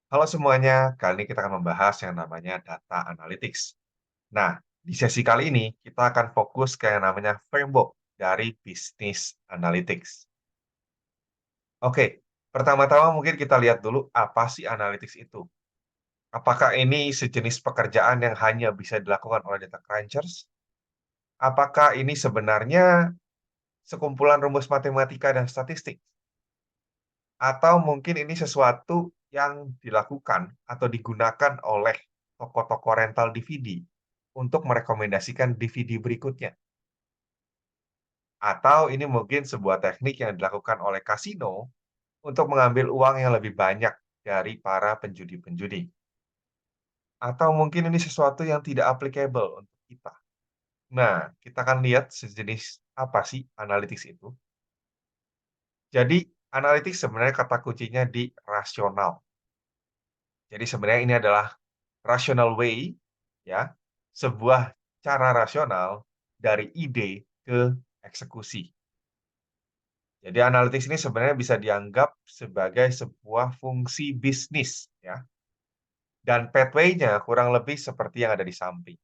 Halo semuanya, kali ini kita akan membahas yang namanya data analytics. Nah, di sesi kali ini kita akan fokus ke yang namanya framework dari business analytics. Oke, pertama-tama mungkin kita lihat dulu apa sih analytics itu. Apakah ini sejenis pekerjaan yang hanya bisa dilakukan oleh data crunchers? Apakah ini sebenarnya sekumpulan rumus matematika dan statistik? Atau mungkin ini sesuatu yang dilakukan atau digunakan oleh toko-toko rental DVD untuk merekomendasikan DVD berikutnya. Atau ini mungkin sebuah teknik yang dilakukan oleh kasino untuk mengambil uang yang lebih banyak dari para penjudi-penjudi. Atau mungkin ini sesuatu yang tidak applicable untuk kita. Nah, kita akan lihat sejenis apa sih analytics itu. Jadi, analytics sebenarnya kata kuncinya di rasional. Jadi sebenarnya ini adalah rational way, ya, sebuah cara rasional dari ide ke eksekusi. Jadi analitis ini sebenarnya bisa dianggap sebagai sebuah fungsi bisnis, ya. Dan pathway-nya kurang lebih seperti yang ada di samping.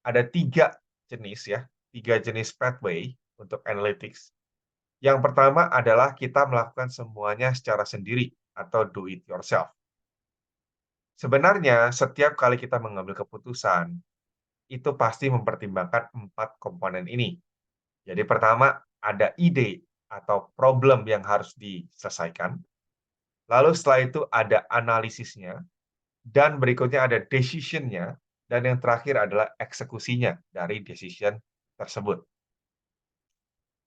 Ada 3 jenis ya, 3 jenis pathway untuk analytics. Yang pertama adalah kita melakukan semuanya secara sendiri atau do it yourself. Sebenarnya setiap kali kita mengambil keputusan, itu pasti mempertimbangkan 4 komponen ini. Jadi pertama, ada ide atau problem yang harus diselesaikan. Lalu setelah itu ada analisisnya, dan berikutnya ada decision-nya, dan yang terakhir adalah eksekusinya dari decision tersebut.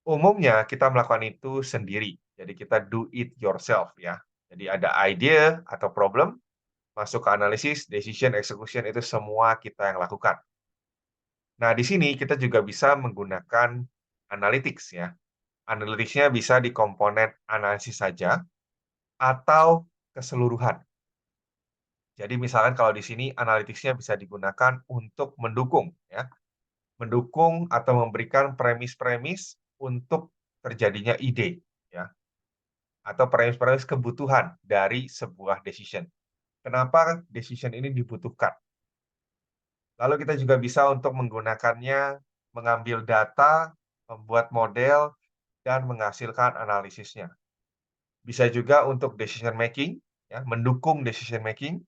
Umumnya kita melakukan itu sendiri, jadi kita do it yourself ya. Jadi ada idea atau problem, masuk ke analisis, decision, execution itu semua kita yang lakukan. Nah, di sini kita juga bisa menggunakan analytics ya. Analytics-nya bisa di komponen analisis saja atau keseluruhan. Jadi misalkan kalau di sini analytics-nya bisa digunakan untuk mendukung ya, mendukung atau memberikan premis-premis untuk terjadinya ide ya, atau premis-premis kebutuhan dari sebuah decision. Kenapa decision ini dibutuhkan? Lalu kita juga bisa untuk menggunakannya mengambil data, membuat model, dan menghasilkan analisisnya. Bisa juga untuk decision making, ya, mendukung decision making,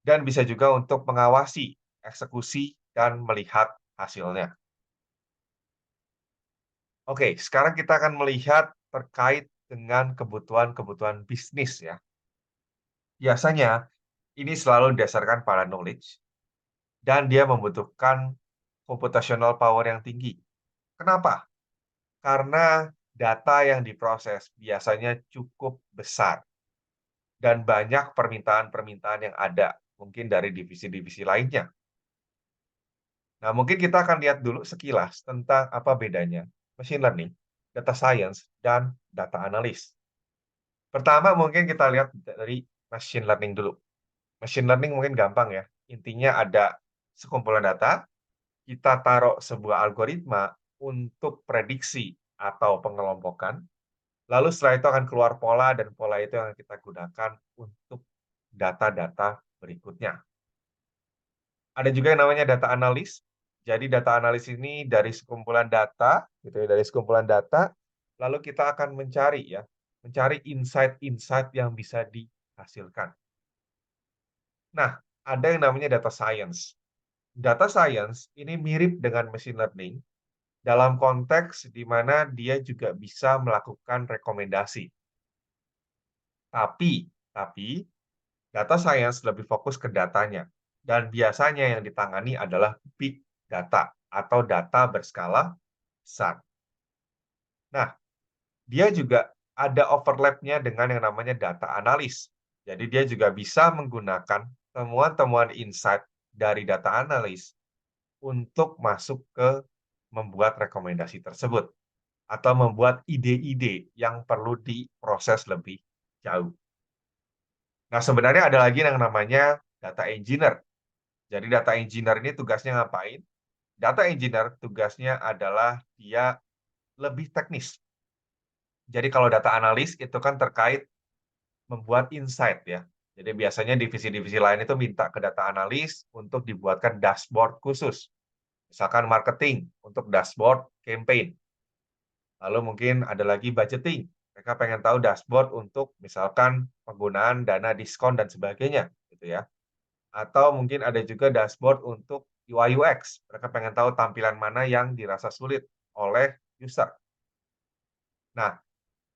dan bisa juga untuk mengawasi eksekusi dan melihat hasilnya. Oke, sekarang kita akan melihat terkait dengan kebutuhan-kebutuhan bisnis ya. Biasanya ini selalu didasarkan pada knowledge dan dia membutuhkan computational power yang tinggi. Kenapa? Karena data yang diproses biasanya cukup besar dan banyak permintaan-permintaan yang ada, mungkin dari divisi-divisi lainnya. Nah, mungkin kita akan lihat dulu sekilas tentang apa bedanya machine learning, data science, dan data analis. Pertama, mungkin kita lihat dari machine learning dulu. Machine learning mungkin gampang ya. Intinya ada sekumpulan data, kita taruh sebuah algoritma untuk prediksi atau pengelompokan, lalu setelah itu akan keluar pola, dan pola itu yang kita gunakan untuk data-data berikutnya. Ada juga yang namanya data analis. Jadi data analis ini dari sekumpulan data, gitu ya, dari sekumpulan data, lalu kita akan mencari ya, mencari insight-insight yang bisa dihasilkan. Nah, ada yang namanya data science. Data science ini mirip dengan machine learning dalam konteks di mana dia juga bisa melakukan rekomendasi. Tapi data science lebih fokus ke datanya. Dan biasanya yang ditangani adalah big data atau data berskala besar. Nah, dia juga ada overlap-nya dengan yang namanya data analis. Jadi dia juga bisa menggunakan temuan-temuan insight dari data analis untuk masuk ke membuat rekomendasi tersebut atau membuat ide-ide yang perlu diproses lebih jauh. Nah, sebenarnya ada lagi yang namanya data engineer. Jadi data engineer ini tugasnya ngapain? Data engineer tugasnya adalah dia lebih teknis. Jadi kalau data analis itu kan terkait membuat insight ya. Jadi biasanya divisi-divisi lain itu minta ke data analis untuk dibuatkan dashboard khusus. Misalkan marketing untuk dashboard campaign. Lalu mungkin ada lagi budgeting. Mereka pengen tahu dashboard untuk misalkan penggunaan dana diskon dan sebagainya, gitu ya. Atau mungkin ada juga dashboard untuk UI UX. Mereka pengen tahu tampilan mana yang dirasa sulit oleh user. Nah,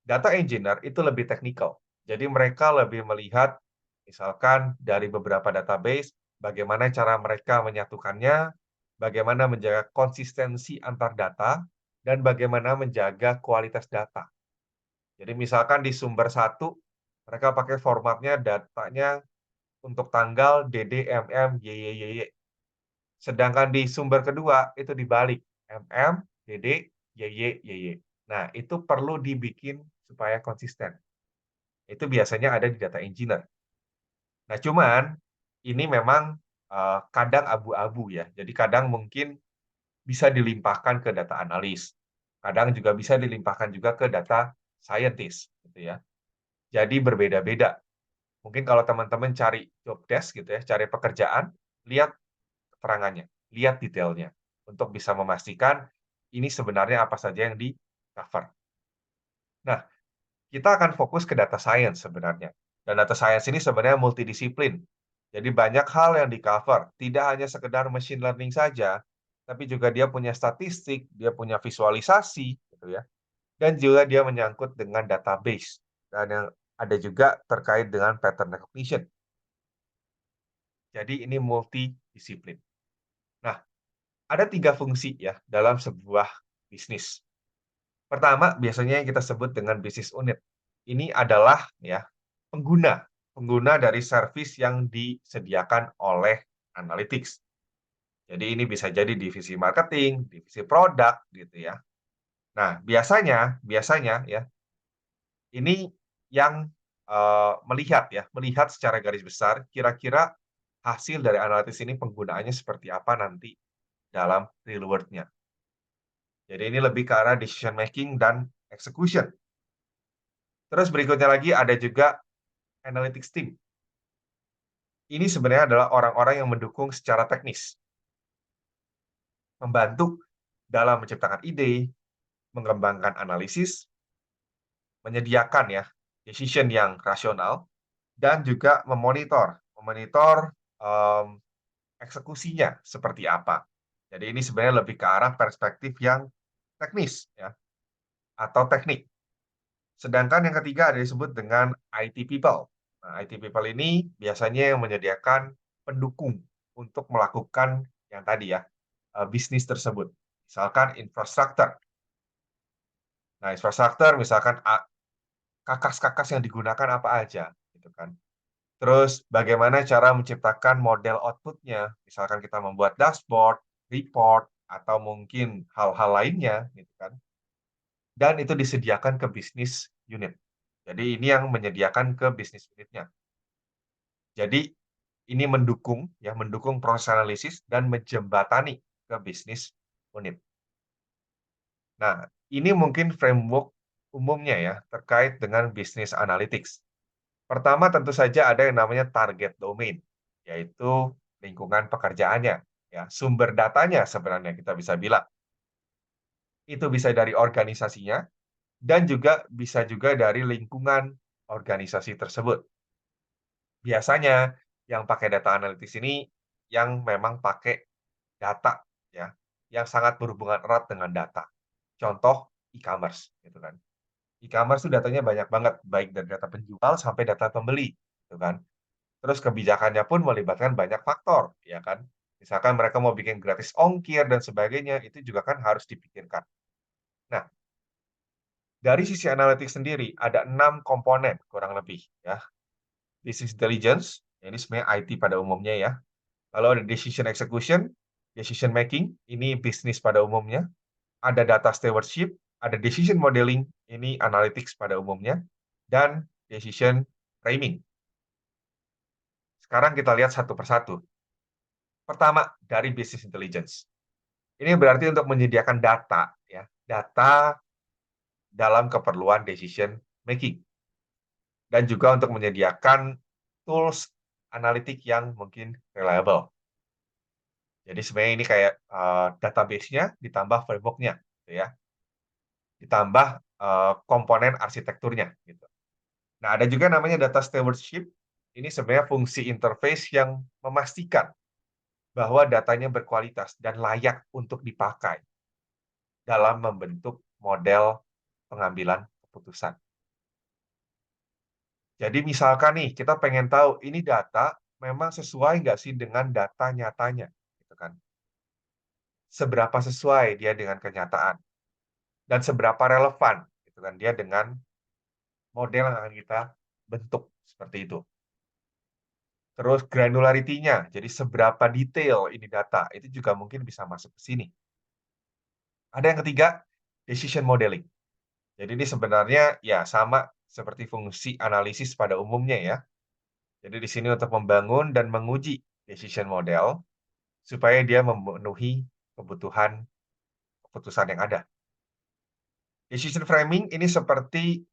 data engineer itu lebih teknikal. Jadi mereka lebih melihat misalkan dari beberapa database, bagaimana cara mereka menyatukannya, bagaimana menjaga konsistensi antar data, dan bagaimana menjaga kualitas data. Jadi misalkan di sumber satu, mereka pakai formatnya datanya untuk tanggal DD, MM, YY, YY. Sedangkan di sumber kedua itu dibalik, MM, DD, YY, YY. Nah, itu perlu dibikin supaya konsisten. Itu biasanya ada di data engineer. Nah, cuman ini memang kadang abu-abu ya. Jadi kadang mungkin bisa dilimpahkan ke data analis. Kadang juga bisa dilimpahkan juga ke data scientist gitu ya. Jadi berbeda-beda. Mungkin kalau teman-teman cari job desk gitu ya, cari pekerjaan, lihat keterangannya, lihat detailnya untuk bisa memastikan ini sebenarnya apa saja yang di-cover. Nah, kita akan fokus ke data science sebenarnya. Dan data science ini sebenarnya multidisiplin. Jadi banyak hal yang di-cover, tidak hanya sekedar machine learning saja, tapi juga dia punya statistik, dia punya visualisasi gitu ya. Dan juga dia menyangkut dengan database. Dan yang ada juga terkait dengan pattern recognition. Jadi ini multidisiplin. Nah, ada 3 fungsi ya dalam sebuah bisnis. Pertama, biasanya yang kita sebut dengan bisnis unit. Ini adalah ya pengguna, pengguna dari service yang disediakan oleh analytics. Jadi ini bisa jadi divisi marketing, divisi produk gitu ya. Nah, biasanya ya, ini yang melihat ya, melihat secara garis besar kira-kira hasil dari analitis ini penggunaannya seperti apa nanti dalam real world-nya. Jadi ini lebih ke arah decision making dan execution. Terus berikutnya lagi ada juga analytics team. Ini sebenarnya adalah orang-orang yang mendukung secara teknis, membantu dalam menciptakan ide, mengembangkan analisis, menyediakan ya decision yang rasional, dan juga memonitor eksekusinya seperti apa. Jadi ini sebenarnya lebih ke arah perspektif yang teknis ya atau teknik. Sedangkan yang ketiga ada disebut dengan IT people. Nah, IT people ini biasanya yang menyediakan pendukung untuk melakukan yang tadi ya, bisnis tersebut. Misalkan infrastruktur. Nah, infrastruktur misalkan kakas-kakas yang digunakan apa aja, gitu kan. Terus bagaimana cara menciptakan model output-nya, misalkan kita membuat dashboard, report, atau mungkin hal-hal lainnya, gitu kan. Dan itu disediakan ke bisnis unit. Jadi ini yang menyediakan ke bisnis unitnya. Jadi ini mendukung ya, mendukung proses analisis dan menjembatani ke bisnis unit. Nah, ini mungkin framework umumnya ya terkait dengan bisnis analytics. Pertama tentu saja ada yang namanya target domain, yaitu lingkungan pekerjaannya, ya, sumber datanya sebenarnya kita bisa bilang. Itu bisa dari organisasinya dan juga bisa juga dari lingkungan organisasi tersebut. Biasanya yang pakai data analytics ini yang memang pakai data ya, yang sangat berhubungan erat dengan data. Contoh e-commerce gitu kan. E-commerce itu datanya banyak banget, baik dari data penjual sampai data pembeli, gitu kan. Terus kebijakannya pun melibatkan banyak faktor, ya kan. Misalkan mereka mau bikin gratis ongkir dan sebagainya, itu juga kan harus dipikirkan. Nah, dari sisi analitik sendiri ada 6 komponen kurang lebih ya. Business intelligence, ini sebenarnya IT pada umumnya ya. Lalu ada decision execution, decision making, ini bisnis pada umumnya. Ada data stewardship, ada decision modeling, ini analytics pada umumnya, dan decision framing. Sekarang kita lihat satu persatu. Pertama, dari business intelligence. Ini berarti untuk menyediakan data, ya, data dalam keperluan decision making, dan juga untuk menyediakan tools analitik yang mungkin reliable. Jadi sebenarnya ini kayak database-nya ditambah framework-nya, gitu ya. Ditambah komponen arsitekturnya, gitu. Nah, ada juga namanya data stewardship. Ini sebenarnya fungsi interface yang memastikan bahwa datanya berkualitas dan layak untuk dipakai dalam membentuk model pengambilan keputusan. Jadi misalkan nih, kita pengen tahu ini data memang sesuai nggak sih dengan data nyatanya, gitu kan? Seberapa sesuai dia dengan kenyataan dan seberapa relevan, gitu kan? Dia dengan model yang akan kita bentuk seperti itu. Terus granularity-nya, jadi seberapa detail ini data, itu juga mungkin bisa masuk ke sini. Ada yang ketiga, decision modeling. Jadi ini sebenarnya ya sama seperti fungsi analisis pada umumnya ya. Jadi di sini untuk membangun dan menguji decision model supaya dia memenuhi kebutuhan keputusan yang ada. Decision framing ini seperti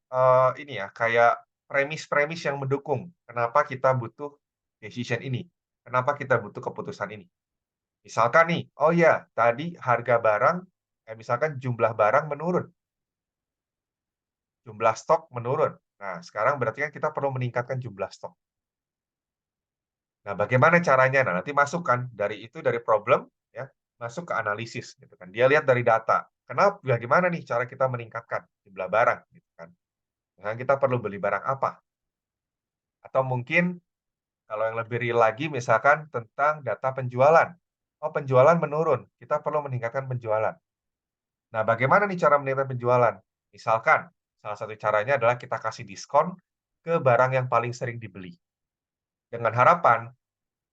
ini ya, kayak premis-premis yang mendukung kenapa kita butuh decision ini, kenapa kita butuh keputusan ini. Misalkan nih, oh ya, tadi harga barang, misalkan jumlah barang menurun, jumlah stok menurun. Nah, sekarang berarti kan kita perlu meningkatkan jumlah stok. Nah, bagaimana caranya? Nah, nanti masukkan dari problem ya, masuk ke analisis gitu kan. Dia lihat dari data. Kenapa bagaimana nih cara kita meningkatkan jumlah barang gitu kan. Misalnya kita perlu beli barang apa? Atau mungkin kalau yang lebih real lagi misalkan tentang data penjualan. Oh, penjualan menurun. Kita perlu meningkatkan penjualan. Nah, bagaimana nih cara meningkatkan penjualan? Misalkan salah satu caranya adalah kita kasih diskon ke barang yang paling sering dibeli. Dengan harapan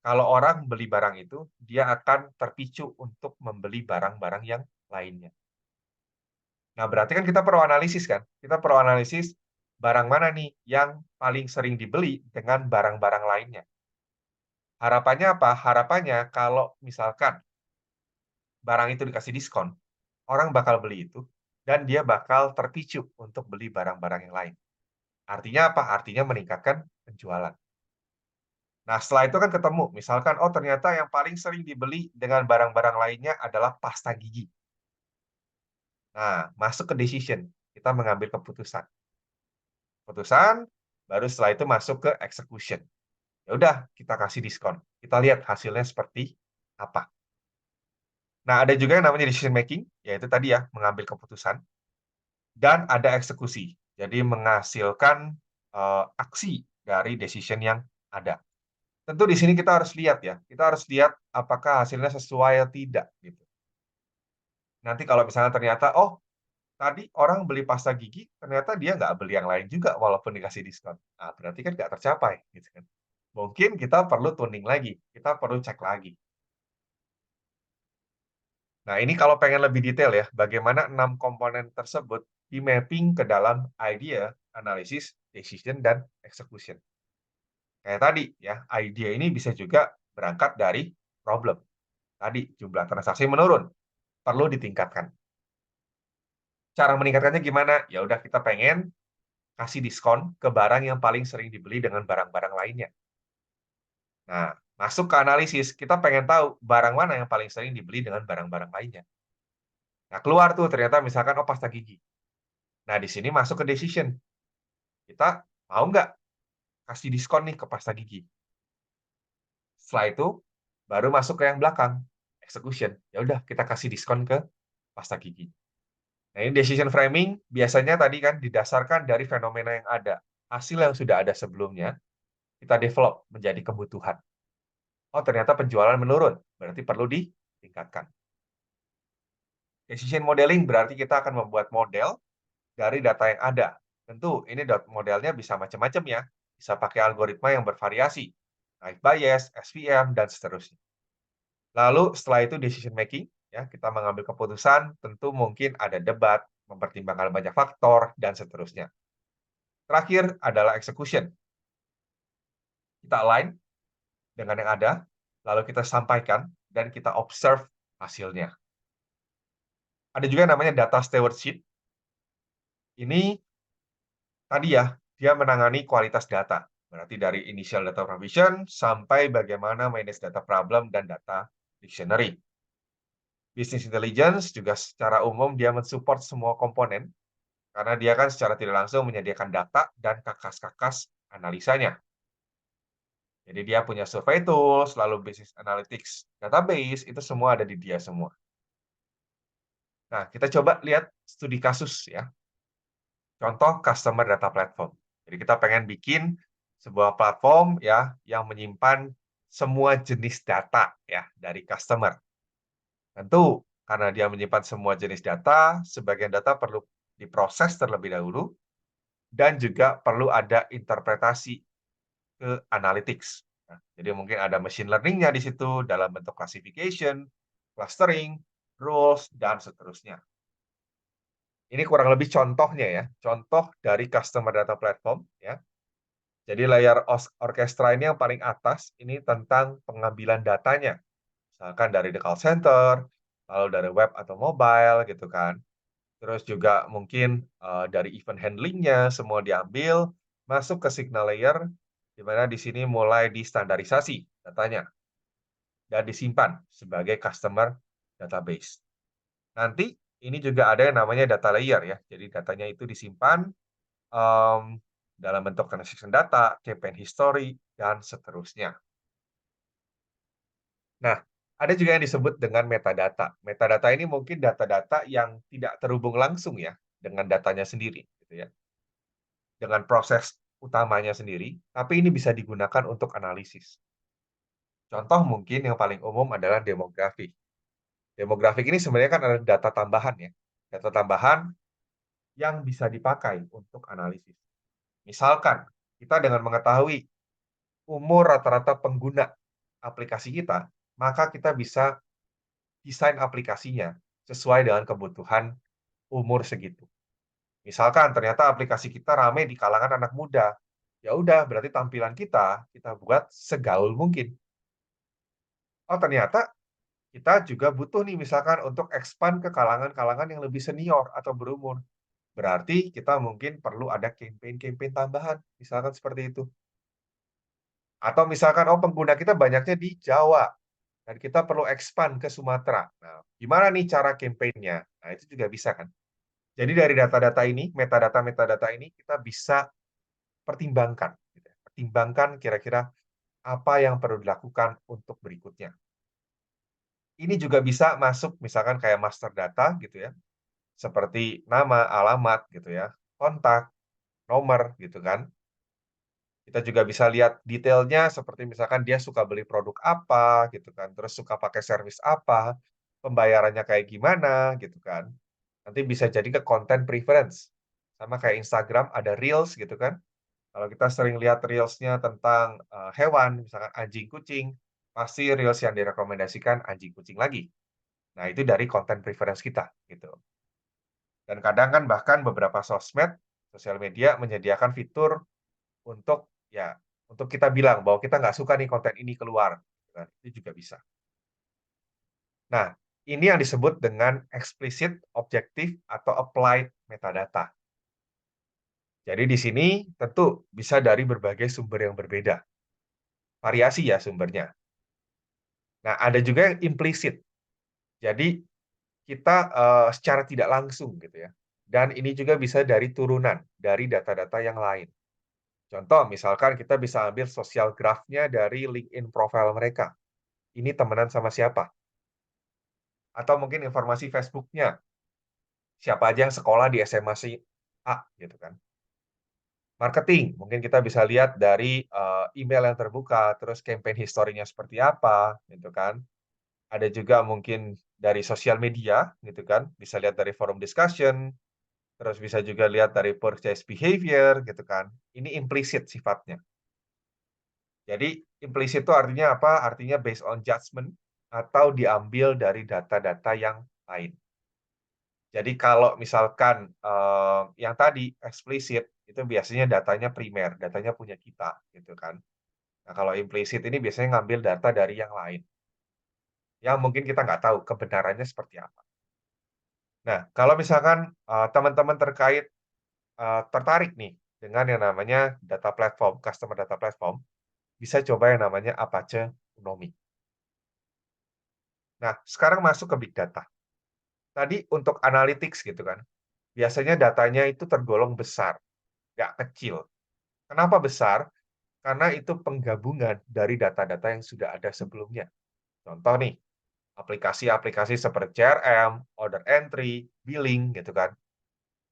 kalau orang beli barang itu, dia akan terpicu untuk membeli barang-barang yang lainnya. Nah, berarti kan kita perlu analisis kan? Kita perlu analisis barang mana nih yang paling sering dibeli dengan barang-barang lainnya. Harapannya apa? Harapannya kalau misalkan barang itu dikasih diskon, orang bakal beli itu, dan dia bakal terpicu untuk beli barang-barang yang lain. Artinya apa? Artinya meningkatkan penjualan. Nah, setelah itu kan ketemu, misalkan, oh ternyata yang paling sering dibeli dengan barang-barang lainnya adalah pasta gigi. Nah, masuk ke decision, kita mengambil keputusan. Keputusan, baru setelah itu masuk ke execution. Ya udah, kita kasih diskon. Kita lihat hasilnya seperti apa. Nah, ada juga yang namanya decision making, yaitu tadi ya, mengambil keputusan. Dan ada eksekusi, jadi menghasilkan aksi dari decision yang ada. Tentu di sini kita harus lihat ya, kita harus lihat apakah hasilnya sesuai atau tidak gitu. Nanti kalau misalnya ternyata, oh tadi orang beli pasta gigi, ternyata dia nggak beli yang lain juga walaupun dikasih diskon. Nah, berarti kan nggak tercapai gitu kan. Mungkin kita perlu tuning lagi, kita perlu cek lagi. Nah, ini kalau pengen lebih detail ya, bagaimana 6 komponen tersebut di-mapping ke dalam idea, analisis, decision, dan execution. Kayak tadi ya, idea ini bisa juga berangkat dari problem. Tadi jumlah transaksi menurun, perlu ditingkatkan. Cara meningkatkannya gimana? Ya udah kita pengen kasih diskon ke barang yang paling sering dibeli dengan barang-barang lainnya. Nah, masuk ke analisis, kita pengen tahu barang mana yang paling sering dibeli dengan barang-barang lainnya. Nah, keluar tuh ternyata misalkan, oh pasta gigi. Nah, di sini masuk ke decision. Kita mau nggak kasih diskon nih ke pasta gigi? Setelah itu, baru masuk ke yang belakang, execution. Ya udah, kita kasih diskon ke pasta gigi. Nah, ini decision framing biasanya tadi kan didasarkan dari fenomena yang ada. Hasil yang sudah ada sebelumnya, kita develop menjadi kebutuhan. Oh, ternyata penjualan menurun, berarti perlu ditingkatkan. Decision modeling berarti kita akan membuat model dari data yang ada. Tentu, ini modelnya bisa macam-macam ya. Bisa pakai algoritma yang bervariasi, naive Bayes, SVM, dan seterusnya. Lalu setelah itu decision making, ya kita mengambil keputusan, tentu mungkin ada debat, mempertimbangkan banyak faktor, dan seterusnya. Terakhir adalah execution. Kita align dengan yang ada, lalu kita sampaikan, dan kita observe hasilnya. Ada juga yang namanya data stewardship. Ini tadi ya, dia menangani kualitas data. Berarti dari initial data provision sampai bagaimana manage data problem dan data dictionary. Business intelligence juga secara umum dia mensupport semua komponen, karena dia kan secara tidak langsung menyediakan data dan kakas-kakas analisanya. Jadi dia punya survey tools, lalu business analytics database, itu semua ada di dia semua. Nah, kita coba lihat studi kasus ya. Contoh customer data platform. Jadi kita pengen bikin sebuah platform ya yang menyimpan semua jenis data ya dari customer. Tentu karena dia menyimpan semua jenis data, sebagian data perlu diproses terlebih dahulu dan juga perlu ada interpretasi ke analytics. Nah, jadi mungkin ada machine learning-nya di situ dalam bentuk classification, clustering, rules, dan seterusnya. Ini kurang lebih contohnya ya, contoh dari customer data platform ya. Jadi layar orkestra ini yang paling atas ini tentang pengambilan datanya. Misalkan dari the call center, lalu dari web atau mobile gitu kan. Terus juga mungkin dari event handling-nya semua diambil, masuk ke signal layer, di mana di sini mulai distandarisasi datanya dan disimpan sebagai customer database. Nanti ini juga ada yang namanya data layer ya. Jadi datanya itu disimpan dalam bentuk transaction data, campaign history, dan seterusnya. Nah, ada juga yang disebut dengan metadata. Metadata ini mungkin data-data yang tidak terhubung langsung ya dengan datanya sendiri, gitu ya, dengan proses utamanya sendiri, tapi ini bisa digunakan untuk analisis. Contoh mungkin yang paling umum adalah demografi. Demografik ini sebenarnya kan ada data tambahan ya, data tambahan yang bisa dipakai untuk analisis. Misalkan kita dengan mengetahui umur rata-rata pengguna aplikasi kita, maka kita bisa desain aplikasinya sesuai dengan kebutuhan umur segitu. Misalkan ternyata aplikasi kita ramai di kalangan anak muda, ya udah berarti tampilan kita buat segaul mungkin. Oh ternyata kita juga butuh nih misalkan untuk expand ke kalangan-kalangan yang lebih senior atau berumur. Berarti kita mungkin perlu ada campaign-campaign tambahan, misalkan seperti itu. Atau misalkan, oh pengguna kita banyaknya di Jawa, dan kita perlu expand ke Sumatera. Nah, gimana nih cara campaign-nya? Nah, itu juga bisa kan. Jadi dari data-data ini, metadata-metadata ini, kita bisa pertimbangkan. Gitu ya. Pertimbangkan kira-kira apa yang perlu dilakukan untuk berikutnya. Ini juga bisa masuk misalkan kayak master data gitu ya, seperti nama, alamat gitu ya, kontak, nomor gitu kan. Kita juga bisa lihat detailnya seperti misalkan dia suka beli produk apa gitu kan, terus suka pakai servis apa, pembayarannya kayak gimana gitu kan. Nanti bisa jadi ke content preference. Sama kayak Instagram ada Reels gitu kan. Kalau kita sering lihat Reels-nya tentang hewan, misalkan anjing kucing, pasti Reels yang direkomendasikan anjing kucing lagi. Nah, itu dari content preference kita gitu. Dan kadang kan bahkan beberapa sosmed, sosial media menyediakan fitur untuk ya, untuk kita bilang bahwa kita nggak suka nih konten ini keluar, gitu kan, itu juga bisa. Nah, ini yang disebut dengan explicit, objektif, atau applied metadata. Jadi di sini tentu bisa dari berbagai sumber yang berbeda. Variasi ya sumbernya. Nah, ada juga yang implisit. Jadi kita secara tidak langsung gitu ya. Dan ini juga bisa dari turunan dari data-data yang lain. Contoh, misalkan kita bisa ambil sosial graph-nya dari LinkedIn profile mereka. Ini temenan sama siapa? Atau mungkin informasi Facebook-nya. Siapa aja yang sekolah di SMA si A, gitu kan. Marketing, mungkin kita bisa lihat dari email yang terbuka, terus campaign historinya seperti apa, gitu kan. Ada juga mungkin dari sosial media, gitu kan. Bisa lihat dari forum discussion, terus bisa juga lihat dari purchase behavior, gitu kan. Ini implisit sifatnya. Jadi implisit itu artinya apa? Artinya based on judgment atau diambil dari data-data yang lain. Jadi kalau misalkan yang tadi eksplisit itu biasanya datanya primer, datanya punya kita gitu kan. Nah, kalau implisit ini biasanya ngambil data dari yang lain. Yang mungkin kita nggak tahu kebenarannya seperti apa. Nah, kalau misalkan teman-teman tertarik nih dengan yang namanya data platform, customer data platform, bisa coba yang namanya Apache Unomi. Nah, sekarang masuk ke big data. Tadi untuk analytics gitu kan, biasanya datanya itu tergolong besar, nggak kecil. Kenapa besar? Karena itu penggabungan dari data-data yang sudah ada sebelumnya. Contoh nih, aplikasi-aplikasi seperti CRM, order entry, billing gitu kan.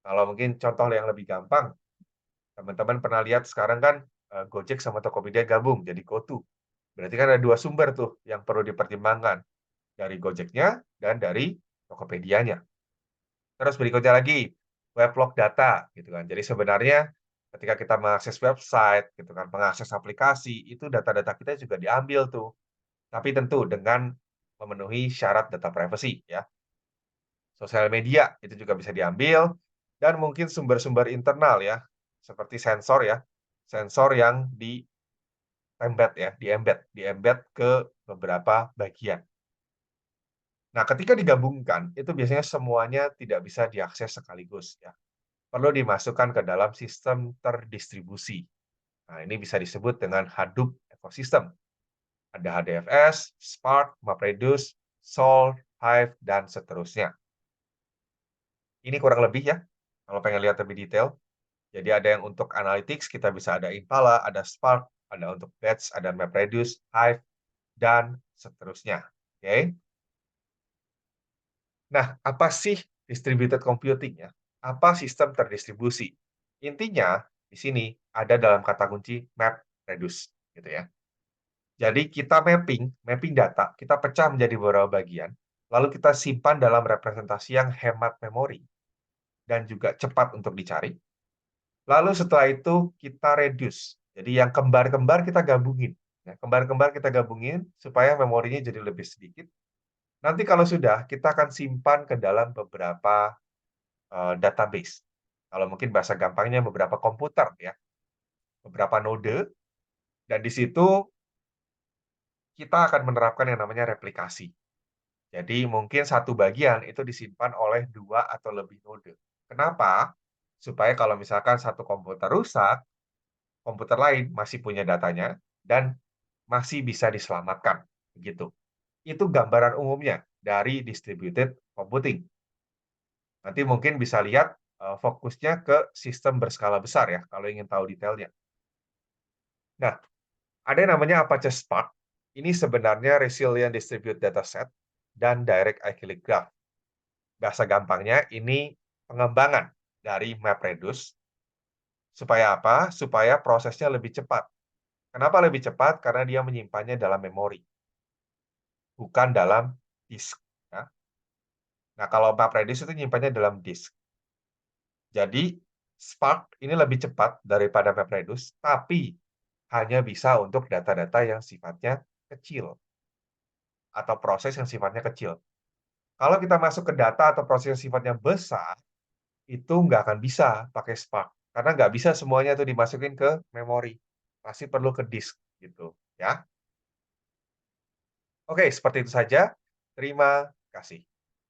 Kalau mungkin contoh yang lebih gampang, teman-teman pernah lihat sekarang kan Gojek sama Tokopedia gabung jadi GoTo. Berarti kan ada dua sumber tuh yang perlu dipertimbangkan, dari Gojeknya dan dari Tokopedia-nya. Terus berikutnya lagi, weblog data gitu kan. Jadi sebenarnya ketika kita mengakses website gitu kan, mengakses aplikasi, itu data-data kita juga diambil tuh. Tapi tentu dengan memenuhi syarat data privacy ya. Sosial media itu juga bisa diambil dan mungkin sumber-sumber internal ya, seperti sensor ya. Sensor yang di-embed ke beberapa bagian. Nah, ketika digabungkan, itu biasanya semuanya tidak bisa diakses sekaligus ya. Perlu dimasukkan ke dalam sistem terdistribusi. Nah, ini bisa disebut dengan Hadoop ecosystem. Ada HDFS, Spark, MapReduce, Sol, Hive, dan seterusnya. Ini kurang lebih ya, kalau pengen lihat lebih detail. Jadi ada yang untuk analytics, kita bisa ada Impala, ada Spark, ada untuk Batch, ada MapReduce, Hive, dan seterusnya. Oke. Nah, apa sih distributed computing ya? Apa sistem terdistribusi? Intinya di sini ada dalam kata kunci map reduce gitu ya. Jadi kita mapping data, kita pecah menjadi beberapa bagian, lalu kita simpan dalam representasi yang hemat memori dan juga cepat untuk dicari. Lalu setelah itu kita reduce. Jadi yang kembar-kembar kita gabungin. Ya, kembar-kembar kita gabungin supaya memorinya jadi lebih sedikit. Nanti kalau sudah, kita akan simpan ke dalam beberapa database. Kalau mungkin bahasa gampangnya beberapa komputer ya, beberapa node, dan di situ kita akan menerapkan yang namanya replikasi. Jadi mungkin satu bagian itu disimpan oleh dua atau lebih node. Kenapa? Supaya kalau misalkan satu komputer rusak, komputer lain masih punya datanya dan masih bisa diselamatkan. Begitu. Itu gambaran umumnya dari distributed computing. Nanti mungkin bisa lihat fokusnya ke sistem berskala besar ya, kalau ingin tahu detailnya. Nah, ada yang namanya Apache Spark. Ini sebenarnya Resilient Distributed Dataset dan Direct Acyclic Graph. Bahasa gampangnya, ini pengembangan dari MapReduce. Supaya apa? Supaya prosesnya lebih cepat. Kenapa lebih cepat? Karena dia menyimpannya dalam memori, bukan dalam disk. Ya. Nah, kalau MapReduce itu nyimpannya dalam disk. Jadi, Spark ini lebih cepat daripada MapReduce, tapi hanya bisa untuk data-data yang sifatnya kecil atau proses yang sifatnya kecil. Kalau kita masuk ke data atau proses yang sifatnya besar, itu nggak akan bisa pakai Spark. Karena nggak bisa semuanya itu dimasukin ke memori. Pasti perlu ke disk gitu ya. Oke, seperti itu saja. Terima kasih.